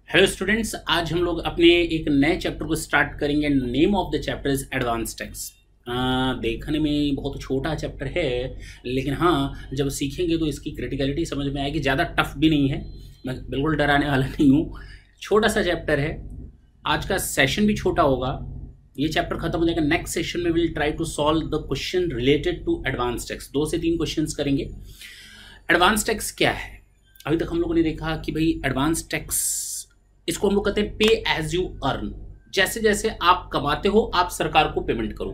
Hello students, आज हम लोग अपने एक नए चैप्टर को स्टार्ट करेंगे। Name of the chapter is advance tax. देखने में बहुत छोटा चैप्टर है, लेकिन हाँ जब सीखेंगे तो इसकी क्रिटिकलिटी समझ में आएगी। ज़्यादा टफ भी नहीं है, मैं बिल्कुल डराने वाला नहीं हूँ। छोटा सा चैप्टर है, आज का सेशन भी छोटा होगा। ये चैप्टर खत्म हो जाएगा, नेक्स्ट सेशन में will try to solve the question related to advance tax. 2 से 3 क्वेश्चंस करेंगे। एडवांस टैक्स क्या है? अभी तक हम लोगों ने देखा कि भाई एडवांस टैक्स, इसको हम लोग कहते हैं पे एज यू अर्न। जैसे जैसे आप कमाते हो आप सरकार को पेमेंट करो।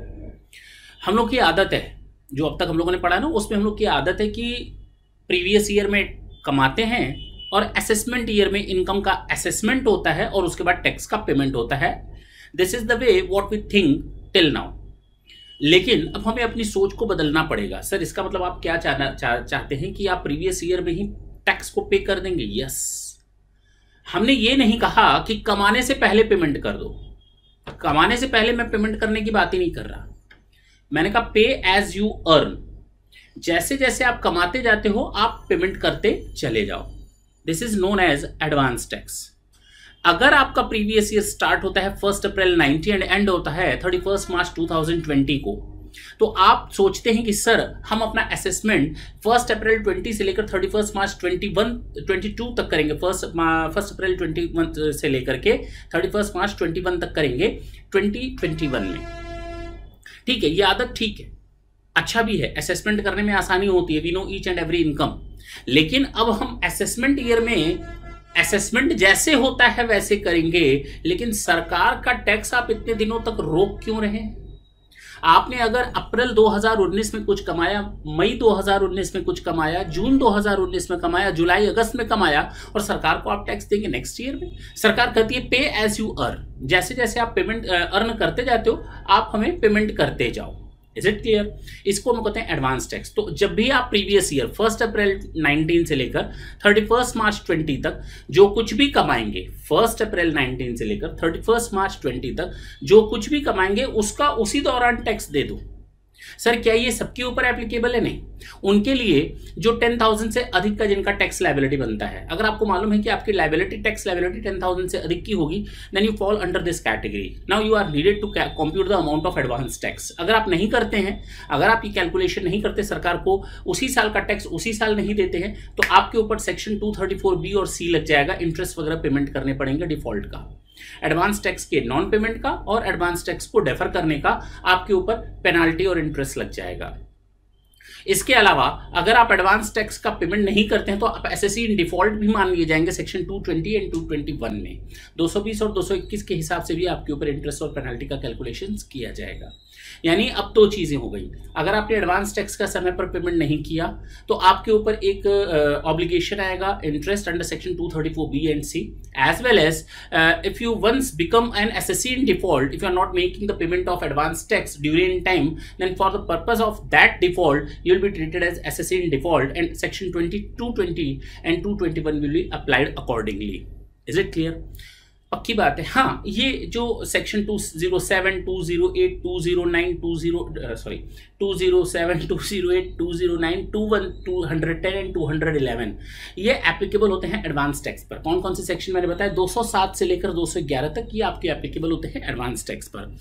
हम लोग की आदत है, जो अब तक हम लोगों ने पढ़ा ना, उसमें हम लोग की आदत है कि प्रीवियस ईयर में कमाते हैं और असेसमेंट ईयर में इनकम का असेसमेंट होता है और उसके बाद टैक्स का पेमेंट होता है। This is the way what we think till now. लेकिन अब हमें अपनी सोच को बदलना पड़ेगा। सर इसका मतलब आप क्या चाहते हैं कि आप प्रीवियस ईयर में ही टैक्स को पे कर देंगे? यस, हमने ये नहीं कहा कि कमाने से पहले पेमेंट कर दो। कमाने से पहले मैं पेमेंट करने की बात ही नहीं कर रहा। मैंने कहा पे एज यू अर्न। जैसे जैसे आप कमाते जाते हो आप पेमेंट करते चले जाओ। This is known as advance tax. अगर आपका प्रीवियस ईयर स्टार्ट होता है 1 अप्रैल 90 एंड एंड होता है 31 मार्च 2020 को, तो आप सोचते हैं कि सर हम अपना असेसमेंट 1 अप्रैल 20 से लेकर 31 मार्च 22 तक करेंगे। 1 अप्रैल 21 से लेकर के 31 मार्च 21 तक करेंगे 2021 में। ठीक है, ये आदत ठीक है, अच्छा भी है। असेसमेंट करने में आसानी होती है, we know each and every income. लेकिन अब हम असेसमेंट ईयर में असेसमेंट जैसे होता है वैसे करेंगे, लेकिन सरकार का टैक्स आप इतने दिनों तक रोक क्यों रहे हैं? आपने अगर अप्रैल 2019 में कुछ कमाया, मई 2019 में कुछ कमाया, जून 2019 में कमाया, जुलाई अगस्त में कमाया, और सरकार को आप टैक्स देंगे नेक्स्ट ईयर में। सरकार कहती है पे एज यू अर्न। जैसे जैसे आप पेमेंट अर्न करते जाते हो आप हमें पेमेंट करते जाओ। Is it clear? इसको हम कहते हैं एडवांस टैक्स। तो जब भी आप प्रीवियस ईयर 1 अप्रैल 19 से लेकर 31 मार्च 20 तक जो कुछ भी कमाएंगे, 1 अप्रैल 19 से लेकर 31 मार्च 20 तक जो कुछ भी कमाएंगे उसका उसी दौरान टैक्स दे दो। सर क्या ये सबके ऊपर एप्लीकेबल है? नहीं, उनके लिए जो 10,000 से अधिक का जिनका टैक्स लायबिलिटी बनता है। अगर आपको मालूम है कि आपकी लायबिलिटी टैक्स लायबिलिटी 10,000 से अधिक की होगी, then you fall under this category. Now you are needed to compute the amount of advance tax. अगर आप नहीं करते हैं, अगर आप ये कैलकुलेशन नहीं करते, सरकार को उसी साल का टैक्स उसी साल नहीं देते हैं, तो आपके ऊपर सेक्शन 234B और C लग जाएगा। इंटरेस्ट वगैरह पेमेंट करने पड़ेंगे डिफॉल्ट का, एडवांस टैक्स के नॉन पेमेंट का और एडवांस टैक्स को डेफर करने का आपके ऊपर पेनाल्टी और इंटरेस्ट लग जाएगा। इसके अलावा अगर आप एडवांस टैक्स का पेमेंट नहीं करते हैं तो आप एसएससी इन डिफॉल्ट भी मान लिए जाएंगे सेक्शन 220 एंड 221 में। 220 और 221 के हिसाब से भी आपके ऊपर इंटरेस्ट और पेनल्टी का कैलकुलेशन किया जाएगा। यानी अब 2 चीजें हो गई। अगर आपने एडवांस टैक्स का समय पर पेमेंट नहीं किया तो आपके ऊपर एक ऑब्लिगेशन आएगा, interest under section 234B and C, as well as if you once become an assessee in default, if you are not making the payment of advance tax during time, then for the purpose of that default you will be treated as assessee in default and section 220 and 221 will be applied accordingly. Is it clear? पक्की बात है। हाँ, ये जो section 207, 208, 209, 207, 208, 209, 21, 210 and 211 ये applicable होते हैं advance tax पर। कौन कौन से सेक्शन मैंने बताया? 207 से लेकर 211 तक ये आपके एप्लीकेबल होते हैं एडवांस टैक्स पर।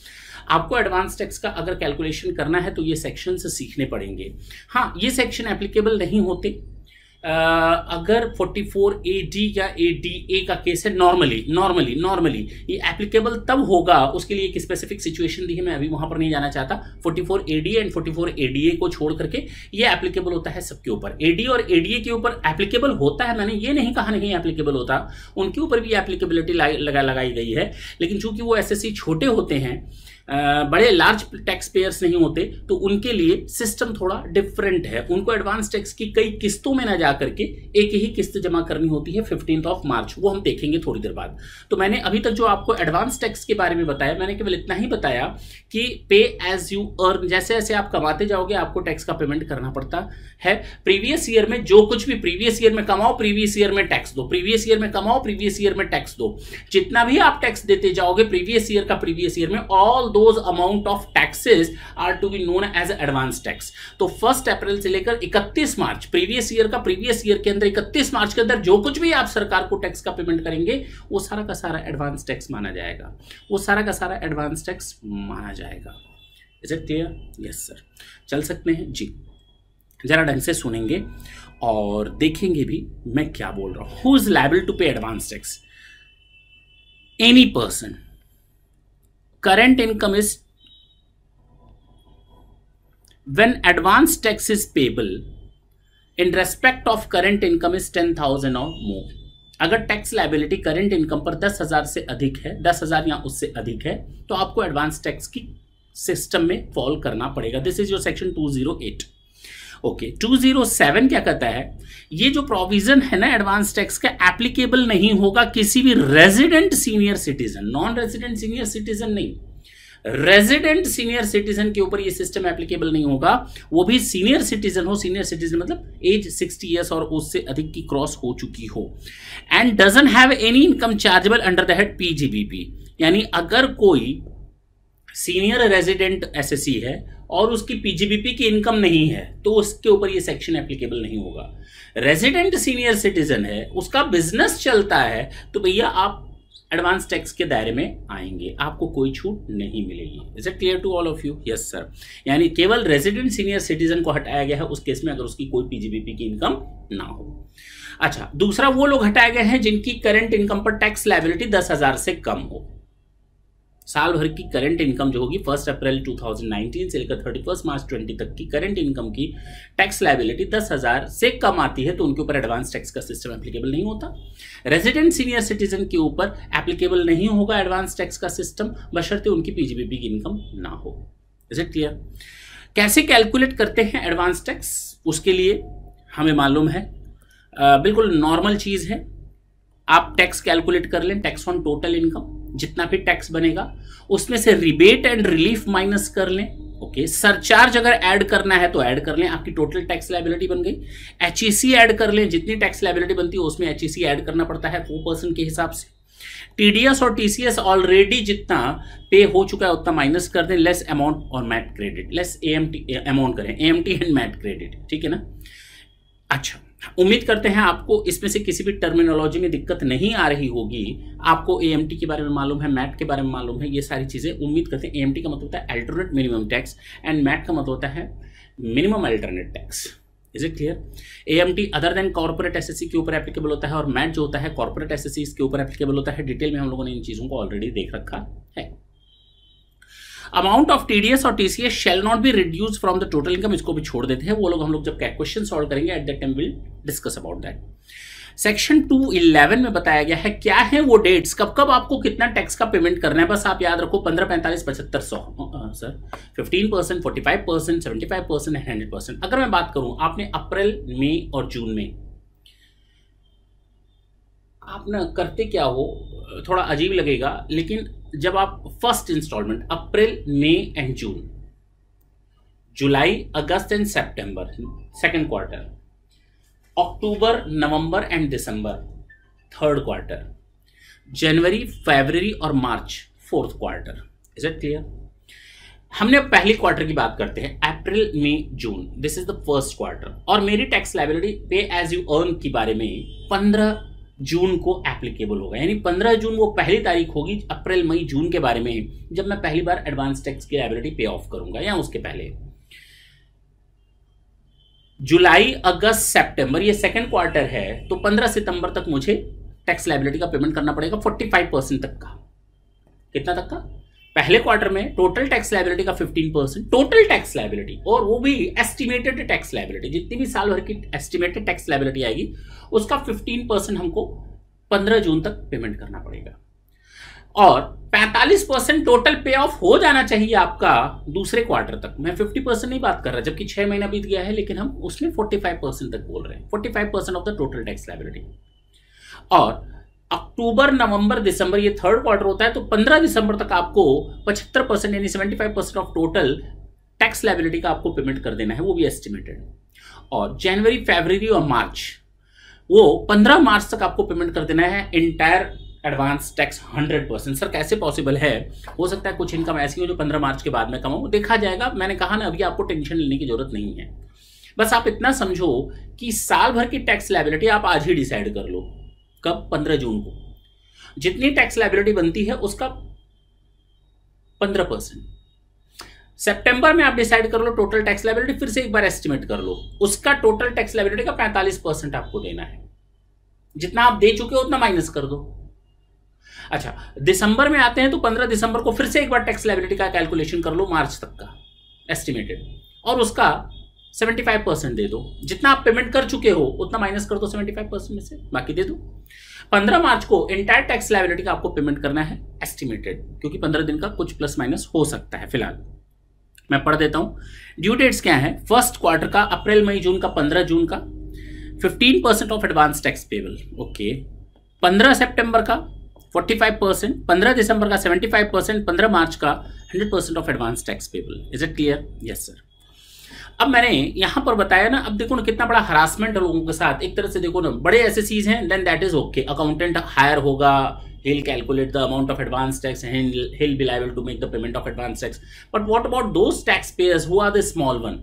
आपको एडवांस टैक्स का अगर कैलकुलेशन करना है तो ये सेक्शन से सीखने पड़ेंगे। हाँ, ये सेक्शन एप्लीकेबल नहीं होते अगर 44AD या ADA का केस है। नॉर्मली ये एप्लीकेबल तब होगा, उसके लिए एक स्पेसिफिक सिचुएशन दी है, मैं अभी वहां पर नहीं जाना चाहता। 44AD एंड 44ADA को छोड़ करके ये एप्लीकेबल होता है सबके ऊपर। AD और ADA के ऊपर एप्लीकेबल होता है, मैंने ये नहीं कहा नहीं एप्लीकेबल होता, उनके ऊपर भी एप्लीकेबिलिटी लगाई गई है। लेकिन चूंकि वो एसएससी छोटे होते हैं, बड़े लार्ज टैक्स पेयर्स नहीं होते, तो उनके लिए सिस्टम थोड़ा डिफरेंट है। उनको एडवांस टैक्स की कई किस्तों में ना जाकर के एक ही किस्त जमा करनी होती है 15 मार्च। वो हम देखेंगे थोड़ी देर बाद। तो मैंने अभी तक जो आपको एडवांस टैक्स के बारे में बताया, मैंने केवल इतना ही बताया कि पे एज यू अर्न, जैसे जैसे आप कमाते जाओगे आपको टैक्स का पेमेंट करना पड़ता है। प्रीवियस ईयर में जो कुछ भी प्रीवियस ईयर में कमाओ प्रीवियस ईयर में टैक्स दो, प्रीवियस ईयर में कमाओ प्रीवियस ईयर में टैक्स दो। जितना भी आप टैक्स देते जाओगे प्रीवियस ईयर का प्रीवियस ईयर में, all those amount of taxes are to be known as advance tax. तो 1 अप्रैल से लेकर 31 मार्च प्रीवियस ईयर के अंदर 31 मार्च के अंदर जो कुछ भी आप सरकार को टैक्स का पेमेंट करेंगे वो सारा का सारा एडवांस टैक्स माना जाएगा, वो सारा का सारा एडवांस टैक्स माना जाएगा। Is it clear? Yes sir, चल सकते हैं जी। जरा ढंग से सुनेंगे और देखेंगे भी मैं क्या बोल रहा हूं। हु इज लायबल टू पे advance tax? Any person, current income is when advance tax is payable in respect of current income is 10,000 और मोर। अगर टैक्स लायबिलिटी करंट इनकम पर 10,000 से अधिक है, 10,000 या उससे अधिक है, तो आपको एडवांस टैक्स की सिस्टम में फॉलो करना पड़ेगा। This is your section 208। Okay, 207 क्या कहता है? ये जो प्रोविजन है ना एडवांस टैक्स का, एप्लीकेबल नहीं होगा किसी भी resident senior citizen, non resident senior citizen नहीं, रेजिडेंट सीनियर सिटीजन के ऊपर ये सिस्टम एप्लीकेबल नहीं होगा। वो भी सीनियर सिटीजन हो, सीनियर सिटीजन मतलब एज 60 ईयर्स और उससे अधिक की क्रॉस हो चुकी हो। And doesn't have any income chargeable under the head PGBP. यानी अगर कोई सीनियर रेजिडेंट एसएससी है और उसकी पीजीबीपी की इनकम नहीं है तो उसके ऊपर ये सेक्शन एप्लीकेबल नहीं होगा। रेजिडेंट सीनियर सिटीजन है, उसका बिजनेस चलता है, तो भैया आप एडवांस टैक्स के दायरे में आएंगे, आपको कोई छूट नहीं मिलेगी। Is it clear to all of you? Yes sir. यानी केवल रेजिडेंट सीनियर सिटीजन को हटाया गया है उस केस में अगर उसकी कोई पीजीबीपी की इनकम ना हो। अच्छा, दूसरा वो लोग हटाए गए हैं जिनकी करंट इनकम पर टैक्स लायबिलिटी 10,000 से कम हो। साल भर की करंट इनकम जो होगी 1 अप्रैल 2019 से लेकर 31 मार्च 20 तक की करंट इनकम की टैक्स लायबिलिटी 10,000 से कम आती है तो उनके ऊपर एडवांस टैक्स का सिस्टम एप्लीकेबल नहीं होता। रेजिडेंट सीनियर सिटीजन के ऊपर एप्लीकेबल नहीं होगा एडवांस टैक्स का सिस्टम बशर्ते उनकी पीजीबीपी की इनकम ना हो। Is it clear? कैसे कैलकुलेट करते हैं एडवांस टैक्स? उसके लिए हमें मालूम है, बिल्कुल नॉर्मल चीज है। आप टैक्स कैलकुलेट कर लें, टैक्स ऑन टोटल इनकम, जितना भी टैक्स बनेगा उसमें से रिबेट एंड रिलीफ माइनस कर लें। ओके, सरचार्ज अगर ऐड करना है तो ऐड कर लें, आपकी टोटल टैक्स लायबिलिटी बन गई। एचईसी ऐड कर लें, जितनी टैक्स लायबिलिटी बनती है उसमें एचईसी ऐड करना पड़ता है 4% के हिसाब से। टीडीएस और टीसीएस ऑलरेडी जितना पे हो चुका है उतना माइनस कर दें, लेस अमाउंट और MAT credit, less AMT amount करें, एएमटी एंड मैट क्रेडिट, ठीक है ना। अच्छा, उम्मीद करते हैं आपको इसमें से किसी भी टर्मिनोलॉजी में दिक्कत नहीं आ रही होगी। आपको एएमटी के बारे में मालूम है, मैट के बारे में मालूम है, ये सारी चीजें उम्मीद करते हैं। एएमटी का मतलब होता है alternate minimum tax and MAT का मतलब होता है minimum alternate tax. Is it clear? AMT other than corporate assessee के ऊपर एप्लीकेबल होता है और मैट जो होता है कॉर्पोरेट एसएससी के ऊपर एप्लीकेबल होता है। डिटेल में हम लोगों ने इन चीजों को ऑलरेडी देख रखा है। अमाउंट ऑफ टीडीएस और TCS shall not be reduce from the total income, इसको भी छोड़ देते हैं। वो लोग हम लोग जब क्वेश्चन सॉल्व करेंगे at that time will discuss about that. Section 211 में बताया गया है क्या है वो डेट्स, कब कब आपको कितना टैक्स का पेमेंट करना है। बस आप याद रखो 15, 45, 75, 100 सर 15%, 45%, 75% एंड 100%। अगर मैं बात करूं आपने अप्रैल, मई और जून में आप ना करते क्या हो, थोड़ा अजीब लगेगा, लेकिन जब आप first installment April, May and June, July, August and September second quarter, October, November and December third quarter, January, February और March fourth quarter. Is it clear? हमने पहली क्वार्टर की बात करते हैं, April, May, June, this is the first quarter. और मेरी tax liability pay as you earn के बारे में 15 जून को एप्लीकेबल होगा, यानी 15 जून वो पहली तारीख होगी अप्रैल, मई, जून के बारे में जब मैं पहली बार एडवांस टैक्स की लायबिलिटी पे ऑफ करूंगा, या उसके पहले। जुलाई, अगस्त, सितंबर ये सेकंड क्वार्टर है, तो 15 सितंबर तक मुझे टैक्स लायबिलिटी का पेमेंट करना पड़ेगा 45% तक का। कितना तक का? पहले क्वार्टर में टोटल टैक्स लायबिलिटी का 15%, टोटल टैक्स लायबिलिटी, और वो भी एस्टिमेटेड टैक्स लायबिलिटी, जितनी भी साल भर की एस्टिमेटेड टैक्स लायबिलिटी आएगी उसका 15% हमको 15 जून तक पेमेंट करना पड़ेगा। और 45% टोटल पे ऑफ हो जाना चाहिए आपका दूसरे क्वार्टर तक। मैं 50% नहीं बात कर रहा, जबकि 6 महीना बीत गया है, लेकिन हम उसमें 45% तक बोल रहे हैं, 45% of the total tax liability. और अक्टूबर, नवंबर, दिसंबर ये थर्ड क्वार्टर होता है, तो 15 दिसंबर तक आपको 75% यानी 75% ऑफ टोटल टैक्स लायबिलिटी का आपको पेमेंट कर देना है, वो भी एस्टिमेटेड। और जनवरी, फरवरी और मार्च वो 15 मार्च तक आपको पेमेंट कर देना है इंटायर एडवांस टैक्स 100%। सर कैसे पॉसिबल है? हो सकता है कुछ इनकम ऐसी हो जो 15 मार्च के बाद में कमाऊँ, देखा जाएगा। मैंने कहा ना, अभी आपको टेंशन लेने की जरूरत नहीं है। बस आप इतना समझो कि साल भर की टैक्स लायबिलिटी आप आज ही डिसाइड कर लो। कब? 15 जून को जितनी टैक्स लायबिलिटी बनती है उसका 15%। सितंबर में आप डिसाइड कर लो टोटल टैक्स लायबिलिटी, फिर से एक बार एस्टिमेट कर लो, उसका टोटल टैक्स लायबिलिटी का 45% आपको देना है। जितना आप दे चुके हो उतना माइनस कर दो। अच्छा, दिसंबर में आते हैं तो 15 दिसंबर को फिर से एक बार टैक्स लायबिलिटी का कैलकुलेशन कर लो, मार्च तक का एस्टिमेटेड, और उसका 75% दे दो। जितना आप पेमेंट कर चुके हो उतना माइनस कर दो 75% में से, बाकी दे दो। 15 मार्च को एंटायर टैक्स लायबिलिटी का आपको पेमेंट करना है एस्टिमेटेड, क्योंकि 15 दिन का कुछ प्लस माइनस हो सकता है। फिलहाल मैं पढ़ देता हूं। ड्यू डेट्स क्या है? फर्स्ट क्वार्टर का अप्रैल मई जून का, 15 जून का 15% of advance tax payable, okay. 15 सितंबर का 45%, 15 दिसंबर का 75%, 15 मार्च का 100% of advance tax payable. Is it clear? Yes sir. अब मैंने यहां पर बताया ना, अब देखो ना कितना बड़ा हरासमेंट है लोगों के साथ। एक तरह से देखो ना, बड़े एसएससीज हैं, then that is okay, accountant hire होगा, he'll calculate the amount of advance tax and he'll be liable to make the payment of advance tax. But what about those taxpayers who are the small one?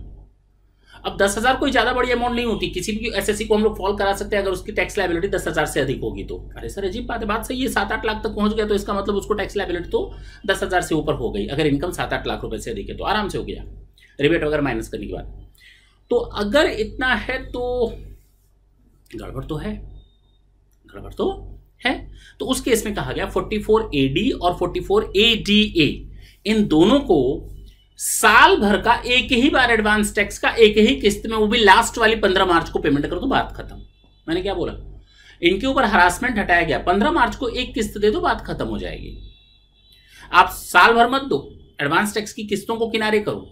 अब 10,000 कोई ज्यादा बड़ी amount नहीं होती, किसी भी SSC को हम लोग फॉल करा सकते हैं अगर उसकी टैक्स लायबिलिटी 10,000 से अधिक होगी तो। अरे सर अजीब बात है, बात सही है, 7-8 लाख तक पहुंच गया तो इसका मतलब उसको टैक्स लायबिलिटी तो 10,000 से ऊपर हो गई। अगर इनकम 7-8 लाख रुपए से अधिक है तो आराम से हो गया, रिबेट वगैरह माइनस करने के बाद। तो अगर इतना है तो गड़बड़ तो है, गड़बड़ तो है। तो उस केस में कहा गया 44AD और 44ADA इन दोनों को साल भर का एक ही बार एडवांस टैक्स का एक ही किस्त में, वो भी लास्ट वाली 15 मार्च को पेमेंट कर दो, बात खत्म। मैंने क्या बोला? इनके ऊपर हरासमेंट हटाया गया, 15 मार्च को एक किस्त दे दो, बात खत्म हो जाएगी। आप साल भर मत दो, एडवांस टैक्स की किस्तों को किनारे करो।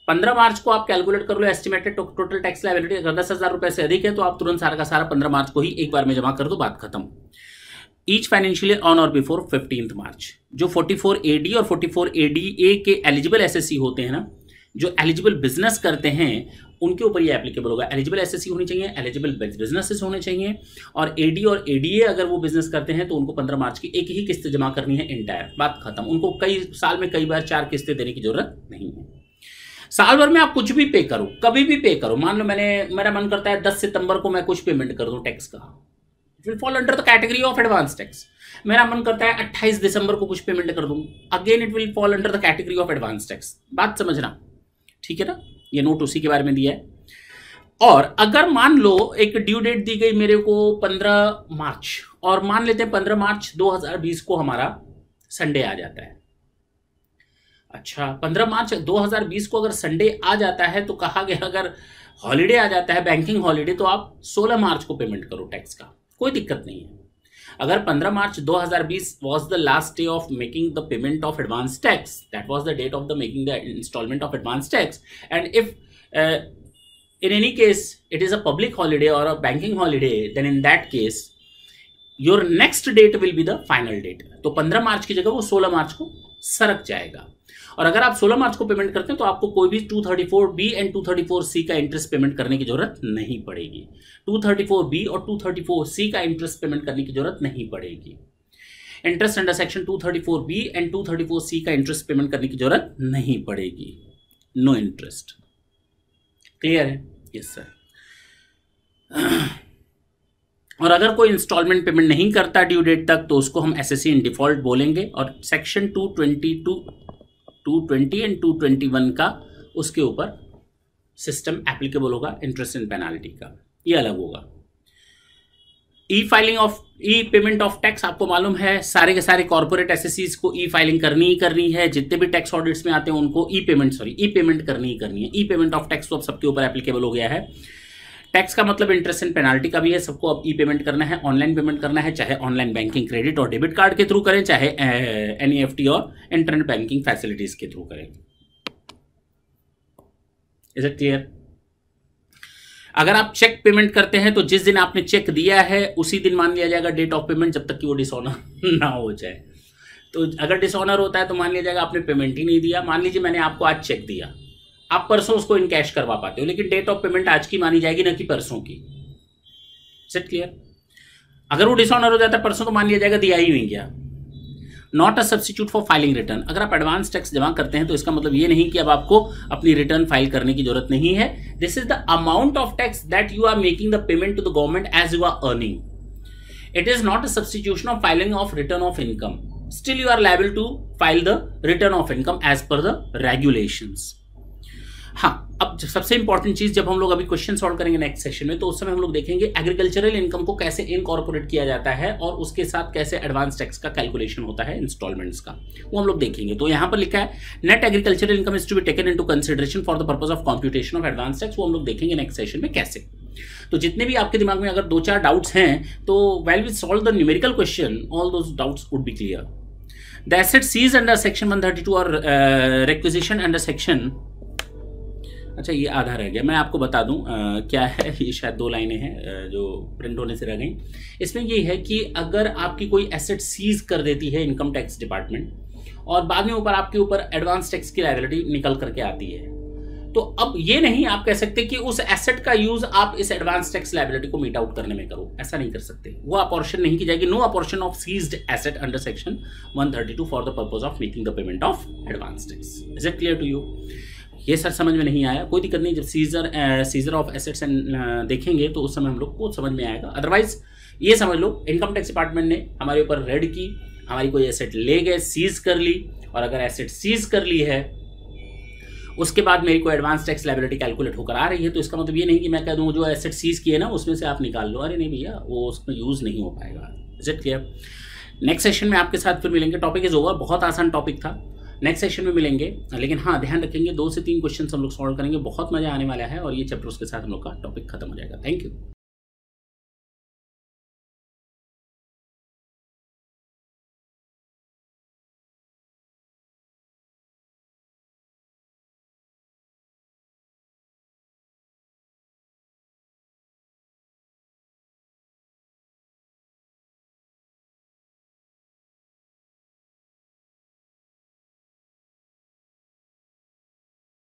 15 मार्च को आप कैलकुलेट कर लो एस्टिमेटेड टोटल टैक्स लायबिलिटी, अगर 10,000 रुपए से अधिक है तो आप तुरंत सारा का सारा 15 मार्च को ही एक बार में जमा कर दो, बात खत्म। ईच फाइनेंशियल ईयर ऑन और बिफोर 15 मार्च। जो 44AD और 44ADA के एलिजिबल एसएससी होते हैं ना, जो एलिजिबल बिजनेस करते हैं, उनके ऊपर ये एप्लीकेबल होगा। एलिजिबल एसएससी होनी चाहिए, एलिजिबल बिजनेसेस होने चाहिए, और AD और ADA अगर वो बिजनेस करते हैं तो उनको 15 मार्च की एक ही किस्त जमा करनी है एंटायर, बात खत्म। उनको कई साल में कई बार 4 किस्तें देने की जरूरत नहीं है। साल भर में आप कुछ भी पे करो, कभी भी पे करो। मान लो मेरा मन करता है 10 सितंबर को मैं कुछ पेमेंट कर दूं टैक्स का, it will fall under the category of advance tax. मेरा मन करता है 28 दिसंबर को कुछ पेमेंट कर दूं, again it will fall under the category of advance tax. बात समझना, ठीक है ना? ये नोट उसी के बारे में दिया है। और अगर मान लो एक ड्यू डेट दी गई मेरे को 15 मार्च, और मान लेते हैं 15 मार्च 2020 को हमारा संडे आ जाता है। अच्छा, 15 मार्च 2020 को अगर संडे आ जाता है तो कहा गया अगर हॉलीडे आ जाता है, बैंकिंग हॉलीडे, तो आप 16 मार्च को पेमेंट करो टैक्स का, कोई दिक्कत नहीं है। अगर 15 मार्च 2020 was the last day of making the payment of advance tax, that was the date of the making the installment of advance tax, and if in any case it is a public holiday or a banking holiday, then in that case your next date will be the final date. तो 15 मार्च की जगह वो 16 मार्च को सरक जाएगा। और अगर आप 16 मार्च को पेमेंट करते हैं तो आपको कोई भी 234B एंड 234C का इंटरेस्ट पेमेंट करने की जरूरत नहीं पड़ेगी। 234B और 234C का इंटरेस्ट पेमेंट करने की जरूरत नहीं पड़ेगी। Interest under section 234B and 234C का इंटरेस्ट पेमेंट करने की जरूरत नहीं पड़ेगी। No interest. क्लियर है? Yes sir. और अगर कोई इंस्टॉलमेंट पेमेंट नहीं करता ड्यू डेट तक तो उसको हम एसएससी इन डिफॉल्ट बोलेंगे, और सेक्शन 220 एंड 221 का उसके ऊपर सिस्टम एप्लीकेबल होगा इंटरेस्ट एंड पेनाल्टी का, ये अलग होगा। ई पेमेंट ऑफ टैक्स आपको मालूम है, सारे के सारे कॉर्पोरेट एसएससीज को ई फाइलिंग करनी ही करनी है। जितने भी टैक्स ऑडिट्स में आते हैं उनको ई पेमेंट करनी ही करनी है। ई पेमेंट ऑफ टैक्स तो अब सबके ऊपर एप्लीकेबल हो गया है। टैक्स का मतलब इंटरेस्ट एंड पेनाल्टी का भी है, सबको अब ई पेमेंट करना है, ऑनलाइन पेमेंट करना है, चाहे ऑनलाइन बैंकिंग क्रेडिट और डेबिट कार्ड के थ्रू करें, चाहे एनईएफटी और इंटरनेट बैंकिंग फैसिलिटीज के थ्रू करें। Is it clear? अगर आप चेक पेमेंट करते हैं तो जिस दिन आपने चेक दिया है उसी दिन मान लिया जाएगा डेट ऑफ पेमेंट, जब तक कि वो डिसऑनर ना हो जाए। तो अगर डिसऑनर होता है तो मान लिया जाएगा आपने पेमेंट ही नहीं दिया। मान लीजिए मैंने आपको आज चेक दिया, आप परसों उसको इन कैश करवा पाते हो, लेकिन डेट ऑफ पेमेंट आज की मानी जाएगी ना कि परसों की। Is it clear? अगर वो डिसऑनर हो जाता है परसों तो मान लिया जाएगा दिया ही नहीं गया। Not a substitute for filing return. अगर आप एडवांस टैक्स जमा करते हैं तो इसका मतलब ये नहीं कि अब आपको अपनी रिटर्न फाइल करने की जरूरत नहीं है। This is the amount of tax that you are making the payment to the government as you are earning. It is not a substitution of filing of return of income. Still you are liable to file the return of income as per the regulations. हाँ, अब सबसे important चीज जब हम लोग अभी question solve करेंगे next session में, तो उस समय हम लोग देखेंगे एग्रीकल्चरल इनकम को कैसे इनकॉर्पोरेट किया जाता है और उसके साथ कैसे एडवांस टैक्स का कैलकुलेशन होता है इंस्टॉलमेंट्स का, वो हम लोग देखेंगे। तो यहाँ पर लिखा है net agricultural income is to be taken into consideration for the purpose of computation of advance tax, वो हम लोग देखेंगे नेक्स्ट सेशन में कैसे। तो जितने भी आपके दिमाग में अगर 2-4 डाउट्स हैं तो while we solve the numerical question all those doubts would be clear. The asset seized under section 132 or requisition under section, अच्छा ये आधा रह गया, मैं आपको बता दूं क्या है, ये शायद 2 लाइनें हैं जो प्रिंट होने से रह गई। इसमें ये है कि अगर आपकी कोई एसेट सीज कर देती है इनकम टैक्स डिपार्टमेंट और बाद में ऊपर आपके ऊपर एडवांस टैक्स की लायबिलिटी निकल करके आती है, तो अब ये नहीं आप कह सकते कि उस एसेट का यूज आप इस एडवांस टैक्स लायबिलिटी को मीट आउट करने में करो, ऐसा नहीं कर सकते। वो अपॉर्शन नहीं की जाएगी। No apportion of seized asset under section 132 for the purpose of making the payment of advance tax. Is it clear to you? ये सर समझ में नहीं आया, कोई दिक्कत नहीं, जब सीजर ऑफ एसेट्स देखेंगे तो उस समय हम लोग को समझ में आएगा। अदरवाइज ये समझ लो इनकम टैक्स डिपार्टमेंट ने हमारे ऊपर रेड की, हमारी कोई एसेट ले गए, सीज कर ली, और अगर एसेट सीज कर ली है उसके बाद मेरी को एडवांस टैक्स लायबिलिटी कैलकुलेट होकर आ रही है, तो इसका मतलब ये नहीं कि मैं कह दूं जो एसेट सीज किए ना उसमें से आप निकाल लो, अरे नहीं भैया वो उसमें यूज नहीं हो पाएगा। Is it clear? Next session में आपके साथ फिर मिलेंगे। टॉपिक इज ओवर, बहुत आसान टॉपिक था, नेक्स्ट सेशन में मिलेंगे। लेकिन हाँ ध्यान रखेंगे 2 से 3 क्वेश्चन हम लोग सॉल्व करेंगे, बहुत मजा आने वाला है और ये चैप्टर उसके साथ हम लोग का टॉपिक खत्म हो जाएगा। Thank you.